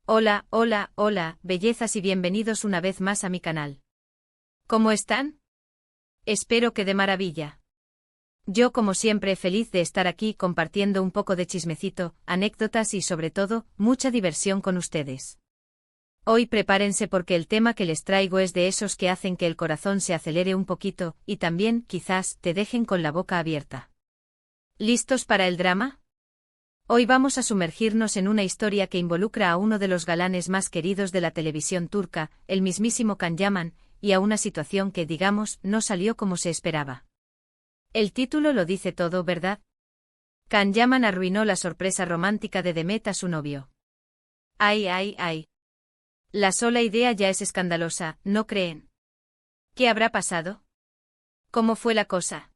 Hola, hola, hola, bellezas y bienvenidos una vez más a mi canal. ¿Cómo están? Espero que de maravilla. Yo como siempre feliz de estar aquí compartiendo un poco de chismecito, anécdotas y sobre todo, mucha diversión con ustedes. Hoy prepárense porque el tema que les traigo es de esos que hacen que el corazón se acelere un poquito y también, quizás, te dejen con la boca abierta. ¿Listos para el drama? Hoy vamos a sumergirnos en una historia que involucra a uno de los galanes más queridos de la televisión turca, el mismísimo Can Yaman, y a una situación que, digamos, no salió como se esperaba. El título lo dice todo, ¿verdad? Can Yaman arruinó la sorpresa romántica de Demet a su novio. ¡Ay, ay, ay! La sola idea ya es escandalosa, ¿no creen? ¿Qué habrá pasado? ¿Cómo fue la cosa?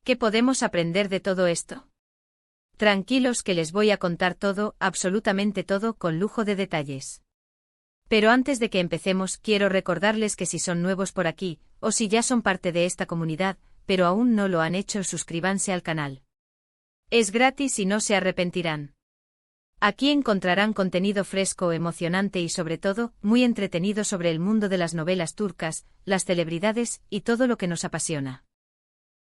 ¿Qué podemos aprender de todo esto? Tranquilos que les voy a contar todo, absolutamente todo, con lujo de detalles. Pero antes de que empecemos, quiero recordarles que si son nuevos por aquí, o si ya son parte de esta comunidad, pero aún no lo han hecho, suscríbanse al canal. Es gratis y no se arrepentirán. Aquí encontrarán contenido fresco, emocionante y sobre todo, muy entretenido sobre el mundo de las novelas turcas, las celebridades y todo lo que nos apasiona.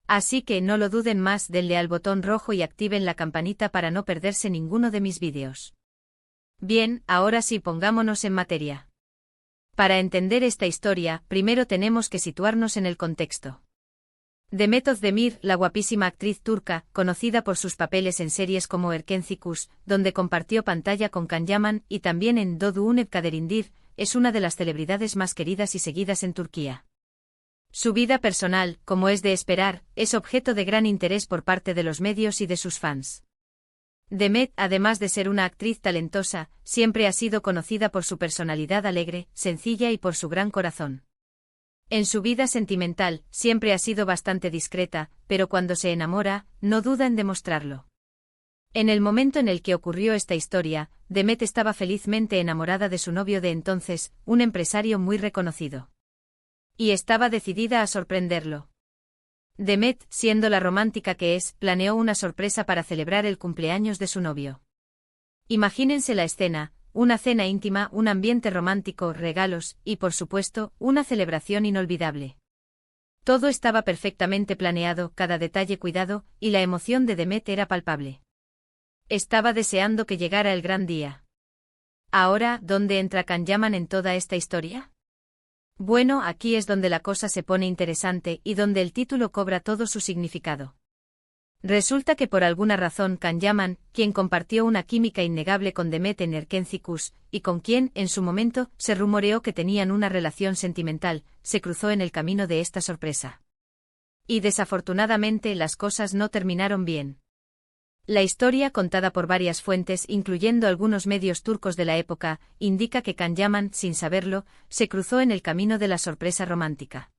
Así que no lo duden más, denle al botón rojo y activen la campanita para no perderse ninguno de mis vídeos. Bien, ahora sí pongámonos en materia. Para entender esta historia, primero tenemos que situarnos en el contexto. Demet Özdemir, la guapísima actriz turca, conocida por sus papeles en series como Erkenci Kuş, donde compartió pantalla con Can Yaman, y también en Doğu Kaderimdir, es una de las celebridades más queridas y seguidas en Turquía. Su vida personal, como es de esperar, es objeto de gran interés por parte de los medios y de sus fans. Demet, además de ser una actriz talentosa, siempre ha sido conocida por su personalidad alegre, sencilla y por su gran corazón. En su vida sentimental, siempre ha sido bastante discreta, pero cuando se enamora, no duda en demostrarlo. En el momento en el que ocurrió esta historia, Demet estaba felizmente enamorada de su novio de entonces, un empresario muy reconocido. Y estaba decidida a sorprenderlo. Demet, siendo la romántica que es, planeó una sorpresa para celebrar el cumpleaños de su novio. Imagínense la escena, una cena íntima, un ambiente romántico, regalos, y por supuesto, una celebración inolvidable. Todo estaba perfectamente planeado, cada detalle cuidado, y la emoción de Demet era palpable. Estaba deseando que llegara el gran día. Ahora, ¿dónde entra Can Yaman en toda esta historia? Bueno, aquí es donde la cosa se pone interesante y donde el título cobra todo su significado. Resulta que por alguna razón Can Yaman, quien compartió una química innegable con Demet en Erkenci Kuş, y con quien, en su momento, se rumoreó que tenían una relación sentimental, se cruzó en el camino de esta sorpresa. Y desafortunadamente las cosas no terminaron bien. La historia, contada por varias fuentes, incluyendo algunos medios turcos de la época, indica que Can Yaman, sin saberlo, se cruzó en el camino de la sorpresa romántica.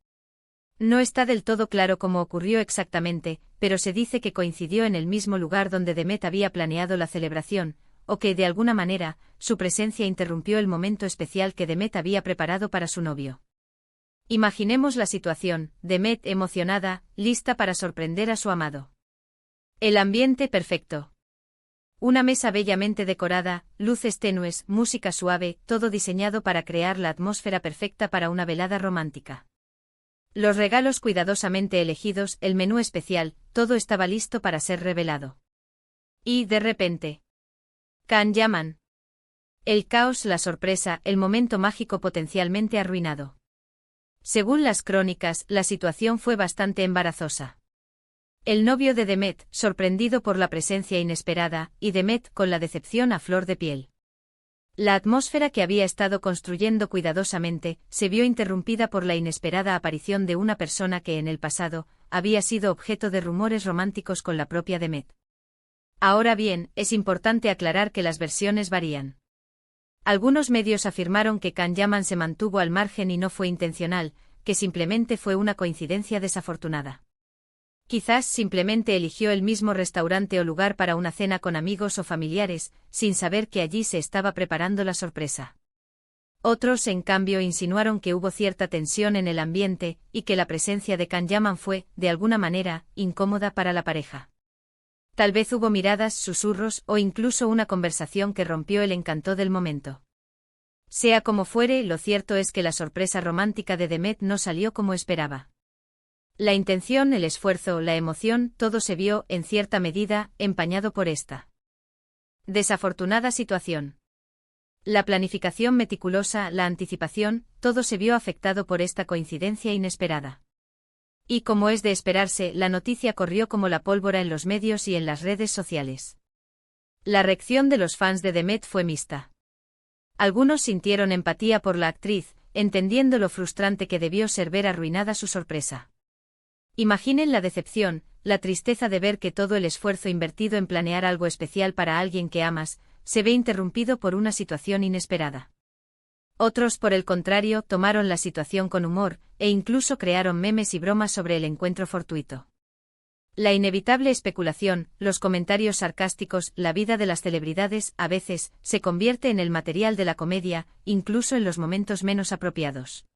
No está del todo claro cómo ocurrió exactamente, pero se dice que coincidió en el mismo lugar donde Demet había planeado la celebración, o que, de alguna manera, su presencia interrumpió el momento especial que Demet había preparado para su novio. Imaginemos la situación, Demet emocionada, lista para sorprender a su amado. El ambiente perfecto. Una mesa bellamente decorada, luces tenues, música suave, todo diseñado para crear la atmósfera perfecta para una velada romántica. Los regalos cuidadosamente elegidos, el menú especial, todo estaba listo para ser revelado. Y, de repente, Can Yaman. El caos, la sorpresa, el momento mágico potencialmente arruinado. Según las crónicas, la situación fue bastante embarazosa. El novio de Demet, sorprendido por la presencia inesperada, y Demet con la decepción a flor de piel. La atmósfera que había estado construyendo cuidadosamente, se vio interrumpida por la inesperada aparición de una persona que en el pasado, había sido objeto de rumores románticos con la propia Demet. Ahora bien, es importante aclarar que las versiones varían. Algunos medios afirmaron que Can Yaman se mantuvo al margen y no fue intencional, que simplemente fue una coincidencia desafortunada. Quizás simplemente eligió el mismo restaurante o lugar para una cena con amigos o familiares, sin saber que allí se estaba preparando la sorpresa. Otros, en cambio, insinuaron que hubo cierta tensión en el ambiente, y que la presencia de Can Yaman fue, de alguna manera, incómoda para la pareja. Tal vez hubo miradas, susurros, o incluso una conversación que rompió el encanto del momento. Sea como fuere, lo cierto es que la sorpresa romántica de Demet no salió como esperaba. La intención, el esfuerzo, la emoción, todo se vio, en cierta medida, empañado por esta desafortunada situación. La planificación meticulosa, la anticipación, todo se vio afectado por esta coincidencia inesperada. Y como es de esperarse, la noticia corrió como la pólvora en los medios y en las redes sociales. La reacción de los fans de Demet fue mixta. Algunos sintieron empatía por la actriz, entendiendo lo frustrante que debió ser ver arruinada su sorpresa. Imaginen la decepción, la tristeza de ver que todo el esfuerzo invertido en planear algo especial para alguien que amas, se ve interrumpido por una situación inesperada. Otros, por el contrario, tomaron la situación con humor, e incluso crearon memes y bromas sobre el encuentro fortuito. La inevitable especulación, los comentarios sarcásticos, la vida de las celebridades, a veces, se convierte en el material de la comedia, incluso en los momentos menos apropiados.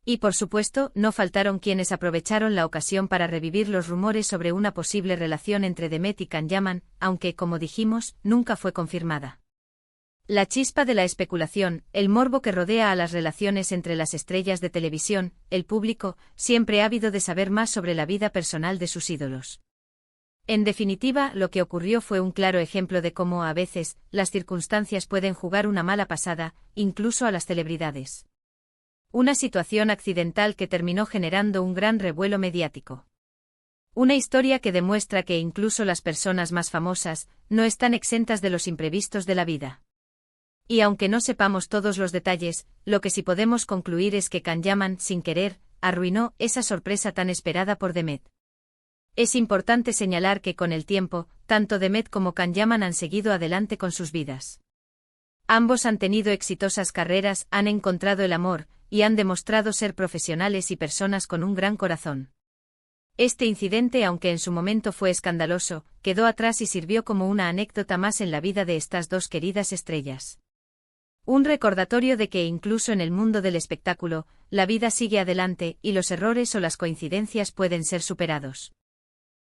Y por supuesto, no faltaron quienes aprovecharon la ocasión para revivir los rumores sobre una posible relación entre Demet y Can Yaman, aunque, como dijimos, nunca fue confirmada. La chispa de la especulación, el morbo que rodea a las relaciones entre las estrellas de televisión, el público, siempre ávido de saber más sobre la vida personal de sus ídolos. En definitiva, lo que ocurrió fue un claro ejemplo de cómo, a veces, las circunstancias pueden jugar una mala pasada, incluso a las celebridades. Una situación accidental que terminó generando un gran revuelo mediático. Una historia que demuestra que incluso las personas más famosas no están exentas de los imprevistos de la vida. Y aunque no sepamos todos los detalles, lo que sí podemos concluir es que Can Yaman, sin querer, arruinó esa sorpresa tan esperada por Demet. Es importante señalar que con el tiempo, tanto Demet como Can Yaman han seguido adelante con sus vidas. Ambos han tenido exitosas carreras, han encontrado el amor, y han demostrado ser profesionales y personas con un gran corazón. Este incidente, aunque en su momento fue escandaloso, quedó atrás y sirvió como una anécdota más en la vida de estas dos queridas estrellas. Un recordatorio de que incluso en el mundo del espectáculo, la vida sigue adelante y los errores o las coincidencias pueden ser superados.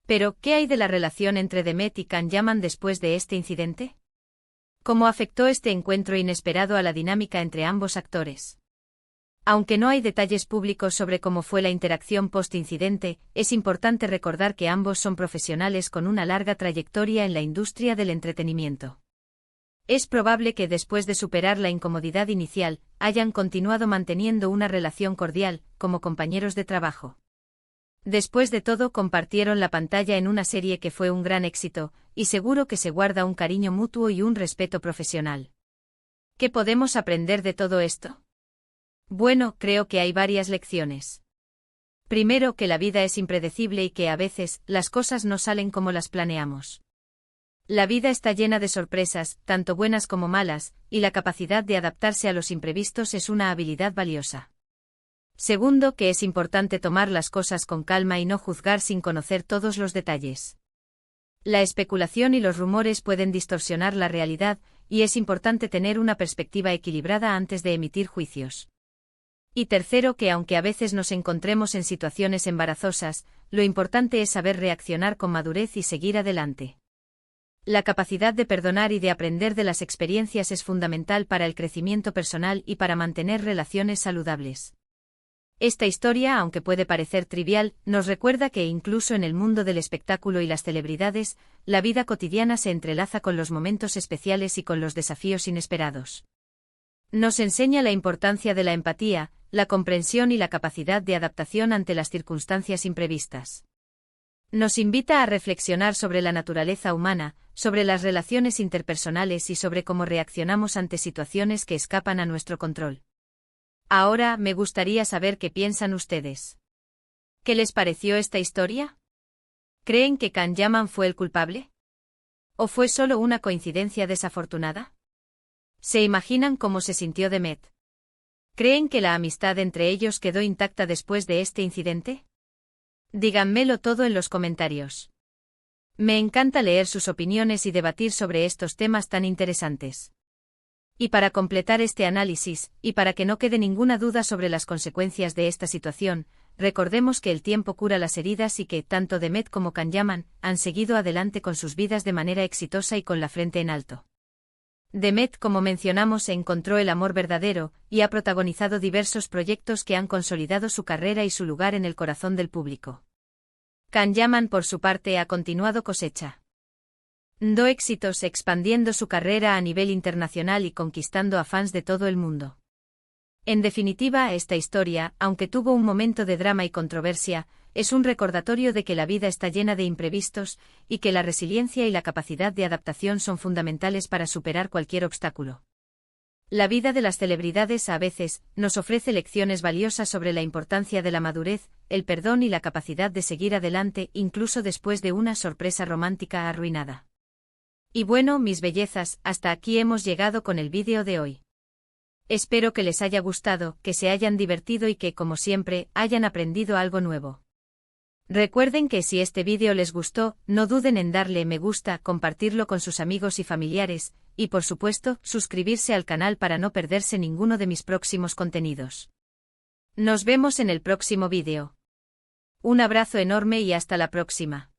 Pero, ¿qué hay de la relación entre Demet y Can Yaman después de este incidente? ¿Cómo afectó este encuentro inesperado a la dinámica entre ambos actores? Aunque no hay detalles públicos sobre cómo fue la interacción post-incidente, es importante recordar que ambos son profesionales con una larga trayectoria en la industria del entretenimiento. Es probable que después de superar la incomodidad inicial, hayan continuado manteniendo una relación cordial, como compañeros de trabajo. Después de todo, compartieron la pantalla en una serie que fue un gran éxito, y seguro que se guarda un cariño mutuo y un respeto profesional. ¿Qué podemos aprender de todo esto? Bueno, creo que hay varias lecciones. Primero, que la vida es impredecible y que a veces, las cosas no salen como las planeamos. La vida está llena de sorpresas, tanto buenas como malas, y la capacidad de adaptarse a los imprevistos es una habilidad valiosa. Segundo, que es importante tomar las cosas con calma y no juzgar sin conocer todos los detalles. La especulación y los rumores pueden distorsionar la realidad, y es importante tener una perspectiva equilibrada antes de emitir juicios. Y tercero, que aunque a veces nos encontremos en situaciones embarazosas, lo importante es saber reaccionar con madurez y seguir adelante. La capacidad de perdonar y de aprender de las experiencias es fundamental para el crecimiento personal y para mantener relaciones saludables. Esta historia, aunque puede parecer trivial, nos recuerda que incluso en el mundo del espectáculo y las celebridades, la vida cotidiana se entrelaza con los momentos especiales y con los desafíos inesperados. Nos enseña la importancia de la empatía, la comprensión y la capacidad de adaptación ante las circunstancias imprevistas. Nos invita a reflexionar sobre la naturaleza humana, sobre las relaciones interpersonales y sobre cómo reaccionamos ante situaciones que escapan a nuestro control. Ahora, me gustaría saber qué piensan ustedes. ¿Qué les pareció esta historia? ¿Creen que Can Yaman fue el culpable? ¿O fue solo una coincidencia desafortunada? ¿Se imaginan cómo se sintió Demet? ¿Creen que la amistad entre ellos quedó intacta después de este incidente? Díganmelo todo en los comentarios. Me encanta leer sus opiniones y debatir sobre estos temas tan interesantes. Y para completar este análisis, y para que no quede ninguna duda sobre las consecuencias de esta situación, recordemos que el tiempo cura las heridas y que, tanto Demet como Can Yaman, han seguido adelante con sus vidas de manera exitosa y con la frente en alto. Demet, como mencionamos, encontró el amor verdadero, y ha protagonizado diversos proyectos que han consolidado su carrera y su lugar en el corazón del público. Can Yaman, por su parte, ha continuado cosecha do éxitos expandiendo su carrera a nivel internacional y conquistando a fans de todo el mundo. En definitiva, esta historia, aunque tuvo un momento de drama y controversia, es un recordatorio de que la vida está llena de imprevistos, y que la resiliencia y la capacidad de adaptación son fundamentales para superar cualquier obstáculo. La vida de las celebridades a veces nos ofrece lecciones valiosas sobre la importancia de la madurez, el perdón y la capacidad de seguir adelante incluso después de una sorpresa romántica arruinada. Y bueno, mis bellezas, hasta aquí hemos llegado con el vídeo de hoy. Espero que les haya gustado, que se hayan divertido y que, como siempre, hayan aprendido algo nuevo. Recuerden que si este vídeo les gustó, no duden en darle me gusta, compartirlo con sus amigos y familiares, y por supuesto, suscribirse al canal para no perderse ninguno de mis próximos contenidos. Nos vemos en el próximo vídeo. Un abrazo enorme y hasta la próxima.